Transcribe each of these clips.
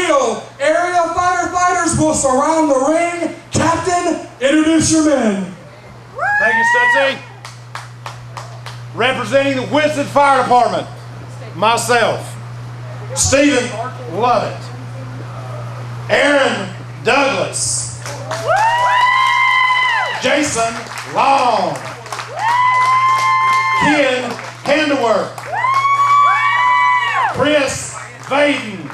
steel. Area firefighters will surround the ring. Captain, introduce your men. Thank you, Stuttsy. Representing the Winston Fire Department, myself, Stephen Lovett, Aaron Douglas, Jason Long, Ken Handework, Chris Vaden,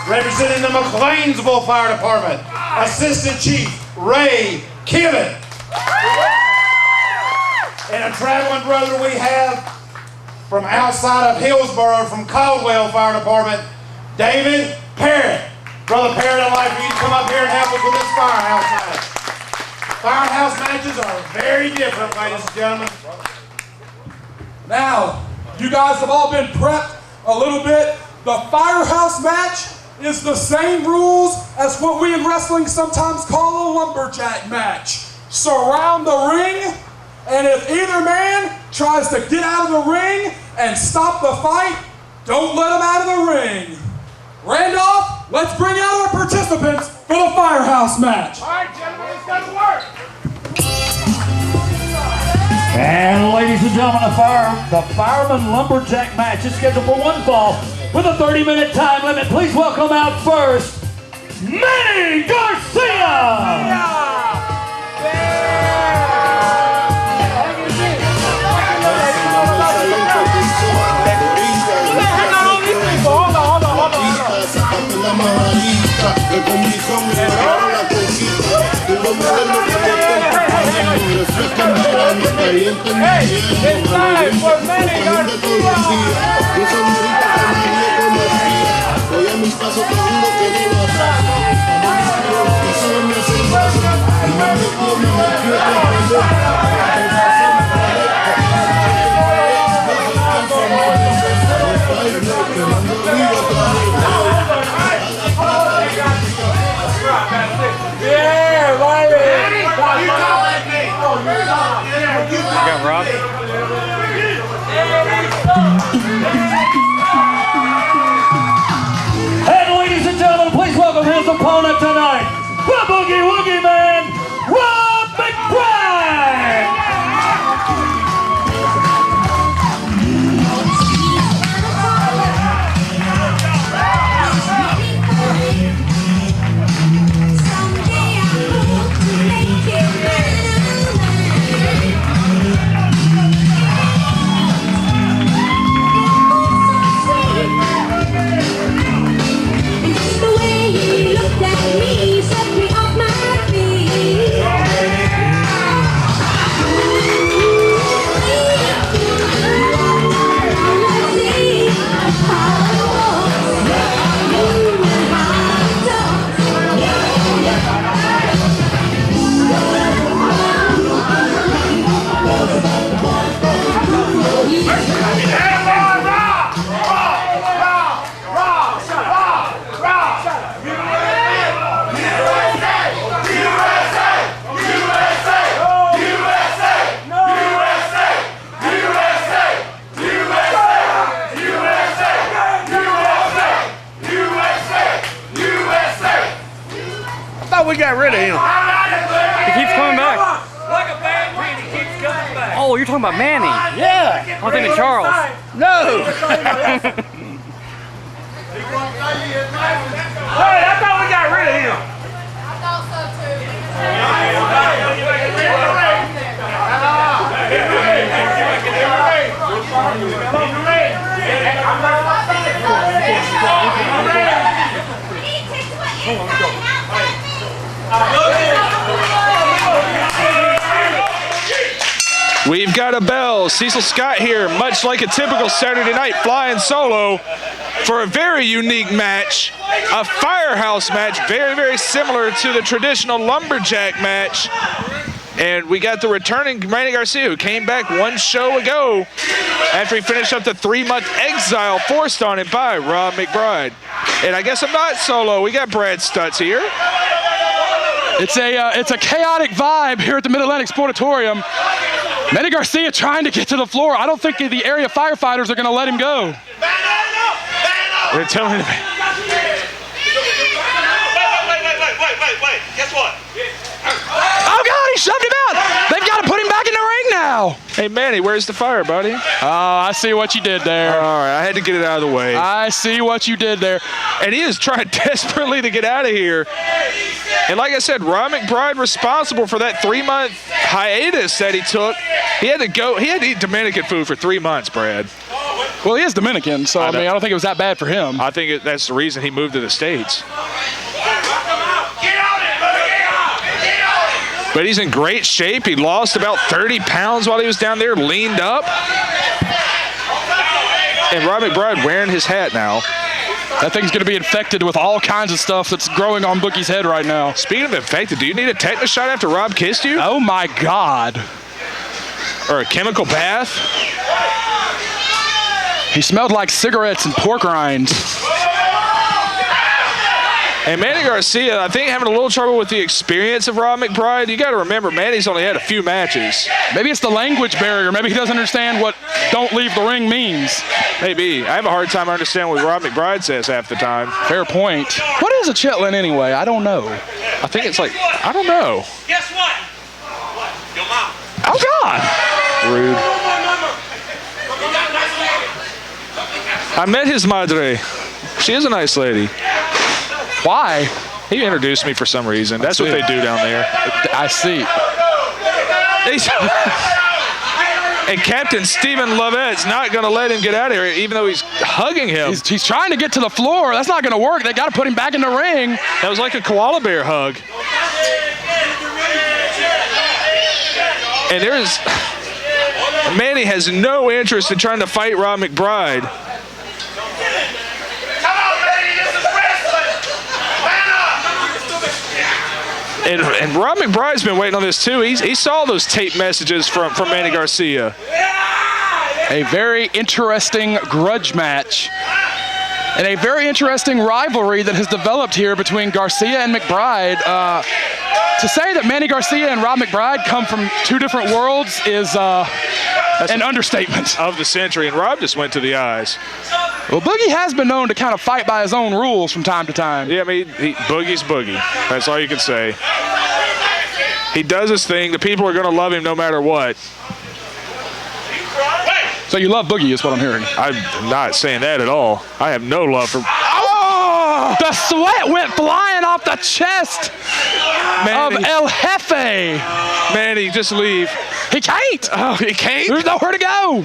representing the McLeansville Fire Department, Assistant Chief Ray Kivett, and a traveling brother we have from outside of Hillsborough, from Caldwell Fire Department, David Parrott. Brother Parrott, I'd like for you to come up here and help us with this firehouse match. Firehouse matches are very different, ladies and gentlemen. Now, you guys have all been prepped a little bit. The firehouse match is the same rules as what we in wrestling sometimes call a lumberjack match. Surround the ring, and if either man tries to get out of the ring and stop the fight, don't let him out of the ring. Randolph, let's bring out our participants for the firehouse match. All right, gentlemen, it's got to work. And ladies and gentlemen, the Fireman Lumberjack match is scheduled for one fall with a 30-minute time limit. Please welcome out first, Manny Garcia! Hey, it's time for Manny Garcia. Yeah, Riley. You got Rob? And ladies and gentlemen, please welcome his opponent tonight, the Boogie Woogie Man, Rob McBride! We got rid of him. He keeps coming back. Like a bad wind, he keeps coming back. Oh, you're talking about Manny. Yeah. I'm thinking Charles. No. Hey, I thought we got rid of him. I thought so too. We've got a bell. Cecil Scott here, much like a typical Saturday night, flying solo for a very unique match, a firehouse match, very, very similar to the traditional lumberjack match. And we got the returning Manny Garcia, who came back one show ago after he finished up the 3-month exile forced on him by Rob McBride. And I guess I'm not solo. We got Brad Stutts here. It's a chaotic vibe here at the Mid-Atlantic Sportatorium. Manny Garcia trying to get to the floor. I don't think the area firefighters are going to let him go. They're telling him. Oh, God, he shoved him out. They've got to put him back in the ring now. Hey, Manny, where's the fire, buddy? Oh, I see what you did there. All right, I had to get it out of the way. I see what you did there. And he is trying desperately to get out of here. And like I said, Rob McBride responsible for that 3-month hiatus that he took. He had to eat Dominican food for 3 months, Brad. Well, he is Dominican, so I mean, I don't think it was that bad for him. I think that's the reason he moved to the States. But he's in great shape. He lost about 30 pounds while he was down there, leaned up. And Rob McBride wearing his hat now. That thing's going to be infected with all kinds of stuff that's growing on Boogie's head right now. Speaking of infected, do you need a tetanus shot after Rob kissed you? Oh, my God. Or a chemical bath? He smelled like cigarettes and pork rinds. And Manny Garcia, I think, having a little trouble with the experience of Rob McBride. You got to remember, Manny's only had a few matches. Maybe it's the language barrier. Maybe he doesn't understand what "don't leave the ring" means. Maybe. I have a hard time understanding what Rob McBride says half the time. Fair point. What is a chitlin anyway? I don't know. I think it's like, I don't know. Guess what? Your mom. Oh, God. Rude. I met his madre. She is a nice lady. Why? He introduced me for some reason. That's what they do down there. I see. And Captain Stephen Lovett's not going to let him get out of here, even though he's hugging him. He's trying to get to the floor. That's not going to work. They got to put him back in the ring. That was like a koala bear hug. And Manny has no interest in trying to fight Rob McBride. And Rob McBride's been waiting on this too. He saw those tape messages from Manny Garcia. A very interesting grudge match. And a very interesting rivalry that has developed here between Garcia and McBride. To say that Manny Garcia and Rob McBride come from two different worlds is an understatement. Of the century, and Rob just went to the eyes. Well, Boogie has been known to kind of fight by his own rules from time to time. Yeah, I mean, Boogie's Boogie. That's all you can say. He does his thing. The people are going to love him no matter what. So you love Boogie is what I'm hearing. I'm not saying that at all. I have no love for... Oh! The sweat went flying off the chest Manny. of El Jefe. Manny, just leave. He can't. Oh, he can't? There's nowhere to go.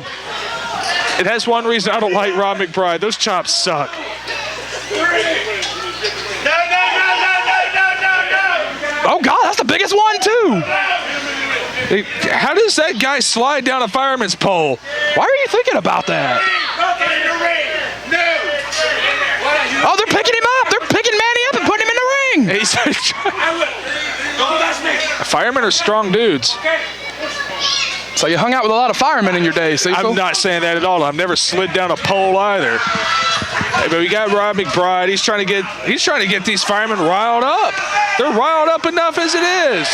And that's one reason I don't like Rob McBride. Those chops suck. Oh, God, that's the biggest one, too. How does that guy slide down a fireman's pole? Why are you thinking about that? Oh, they're picking him up. They're picking Manny up and putting him in the ring. Firemen are strong dudes. So you hung out with a lot of firemen in your day, Cecil? I'm not saying that at all. I've never slid down a pole either. Hey, but we got Rob McBride. He's trying to get these firemen riled up. They're riled up enough as it is.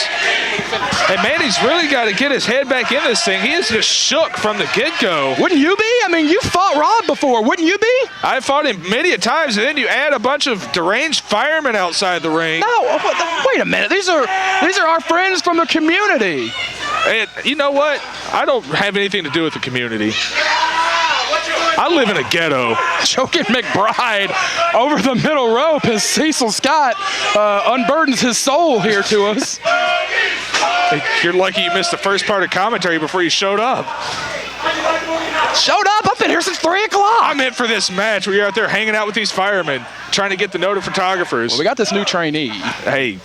And Manny's really got to get his head back in this thing. He is just shook from the get-go. Wouldn't you be? I mean, you fought Rob before. Wouldn't you be? I fought him many a times, and then you add a bunch of deranged firemen outside the ring. No, wait a minute. These are our friends from the community. And you know what? I don't have anything to do with the community. I live in a ghetto. Choking McBride over the middle rope as Cecil Scott unburdens his soul here to us. You're lucky you missed the first part of commentary before you showed up. Showed up? I've been here since 3 o'clock. I'm in for this match where you're out there hanging out with these firemen, trying to get the noted photographers. Well, we got this new trainee. Hey.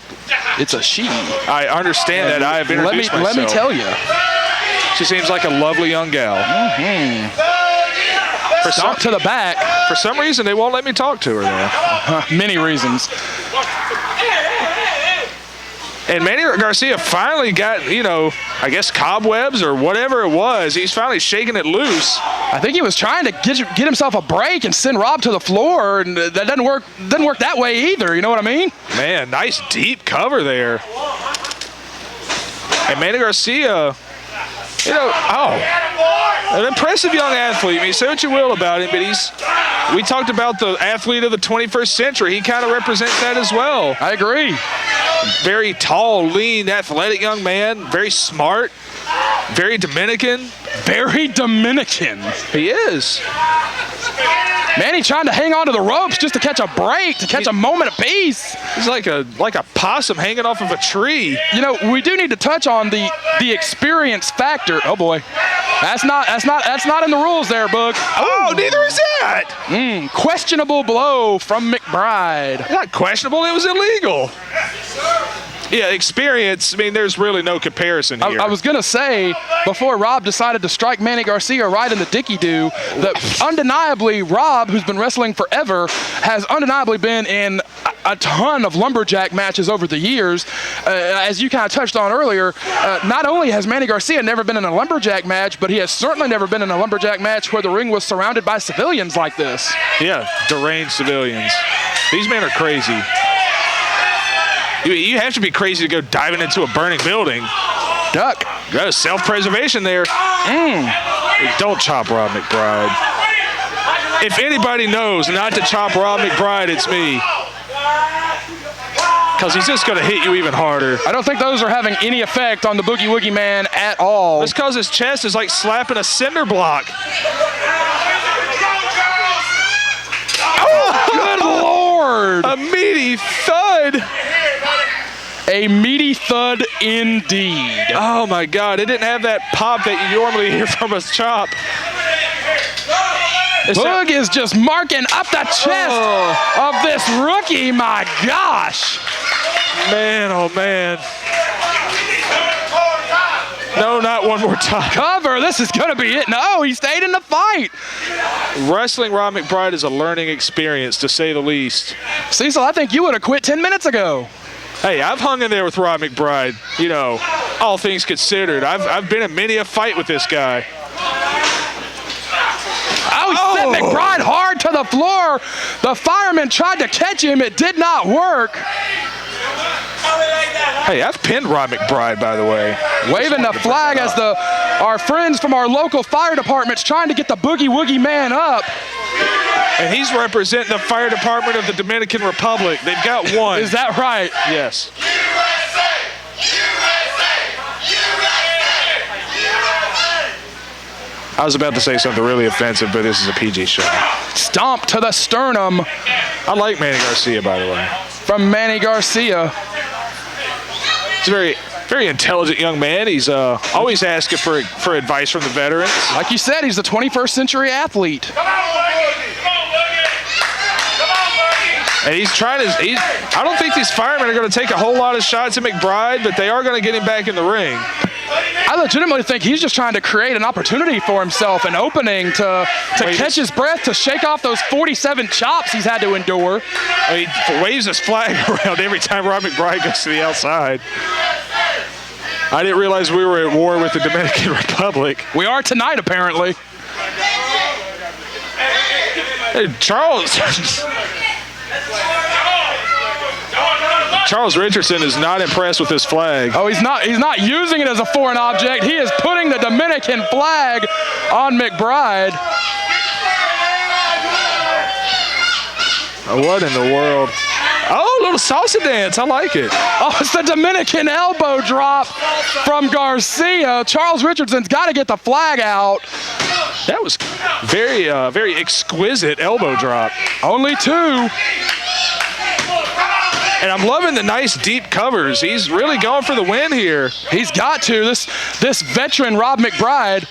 It's a she. I understand that. I have introduced myself. Let me tell you. She seems like a lovely young gal. Mm-hmm. To the back. For some reason, they won't let me talk to her, though. Many reasons. And Manny Garcia finally got, I guess cobwebs or whatever it was. He's finally shaking it loose. I think he was trying to get himself a break and send Rob to the floor, and that doesn't work that way either. You know what I mean? Man, nice deep cover there. And Manny Garcia, an impressive young athlete. I mean, say what you will about him, but we talked about the athlete of the 21st century. He kind of represents that as well. I agree. Very tall, lean, athletic young man. Very smart. Very Dominican. Very Dominican. He is. Manny trying to hang on to the ropes just to catch a break, to catch a moment of peace. He's like a possum hanging off of a tree. You know, we do need to touch on the experience factor. Oh boy, that's not in the rules there, Boog. Oh, neither is that. Questionable blow from McBride. Not questionable. It was illegal. Yeah, experience. I mean, there's really no comparison here. I was gonna say before Rob decided to strike Manny Garcia right in the dicky-do that undeniably Rob, who's been wrestling forever, has undeniably been in a ton of lumberjack matches over the years. As you kind of touched on earlier, not only has Manny Garcia never been in a lumberjack match, but he has certainly never been in a lumberjack match where the ring was surrounded by civilians like this. Yeah, deranged civilians. These men are crazy. You have to be crazy to go diving into a burning building. Duck. Got a self-preservation there. Don't chop Rob McBride. If anybody knows not to chop Rob McBride, it's me. Because he's just going to hit you even harder. I don't think those are having any effect on the Boogie Woogie man at all. That's because his chest is like slapping a cinder block. Oh, good Lord. A meaty thud. A meaty thud indeed. Oh my God, it didn't have that pop that you normally hear from a chop. Boog is just marking up the chest of this rookie, my gosh. Man, oh man. No, not one more time. Cover, this is gonna be it. No, he stayed in the fight. Wrestling Rob McBride is a learning experience, to say the least. Cecil, I think you would have quit 10 minutes ago. Hey, I've hung in there with Rob McBride, you know, all things considered. I've been in many a fight with this guy. Oh, he sent McBride hard to the floor. The fireman tried to catch him. It did not work. Hey, I've pinned Rob McBride, by the way. Waving the flag as our friends from our local fire department's trying to get the Boogie Woogie man up. And he's representing the fire department of the Dominican Republic. They've got one. Is that right? Yes. I was about to say something really offensive, but this is a PG show. Stomp to the sternum. I like Manny Garcia, by the way. From Manny Garcia. He's a very, very intelligent young man. He's always asking for advice from the veterans. Like you said, he's a 21st century athlete. And he's trying to, I don't think these firemen are going to take a whole lot of shots at McBride, but they are going to get him back in the ring. I legitimately think he's just trying to create an opportunity for himself, an opening to catch his breath, to shake off those 47 chops he's had to endure. He waves his flag around every time Rob McBride goes to the outside. I didn't realize we were at war with the Dominican Republic. We are tonight, apparently. Hey, Charles Richardson is not impressed with this flag. Oh, he's not using it as a foreign object. He is putting the Dominican flag on McBride. What in the world? Oh, a little salsa dance. I like it. Oh, it's the Dominican elbow drop from Garcia. Charles Richardson's got to get the flag out. That was very, very exquisite elbow drop. Only two. And I'm loving the nice deep covers. He's really going for the win here. He's got to. This veteran Rob McBride.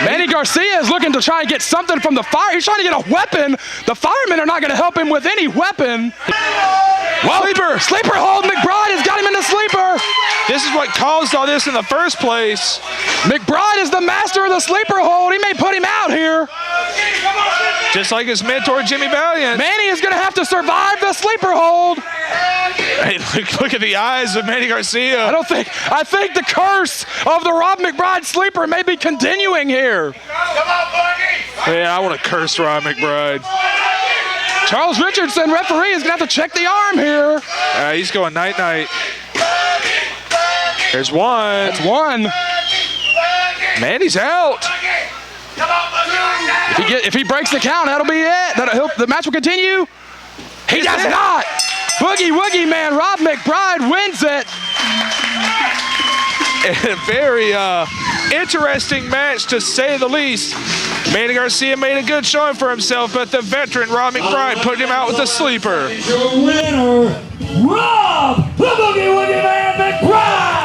Manny Garcia is looking to try and get something from the fire. He's trying to get a weapon. The firemen are not going to help him with any weapon. Whoa. Sleeper hold. McBride has got him in the sleeper. This is what caused all this in the first place. McBride is the master of the sleeper hold. He may put him out here. Just like his mentor, Jimmy Valiant. Manny is going to have to survive the sleeper hold. Hey, look at the eyes of Manny Garcia. I think the curse of the Rob McBride sleeper may be continuing here. Yeah, I want to curse Rob McBride. Charles Richardson, referee, is going to have to check the arm here. He's going night-night. There's one. That's one. Manny's out. If he breaks the count, that'll be it. The match will continue. He does not. Boogie Woogie man, Rob McBride wins it. A very interesting match, to say the least. Manny Garcia made a good showing for himself, but the veteran Rob McBride put him out with a sleeper. Your winner, Rob the Boogie Woogie Man McBride.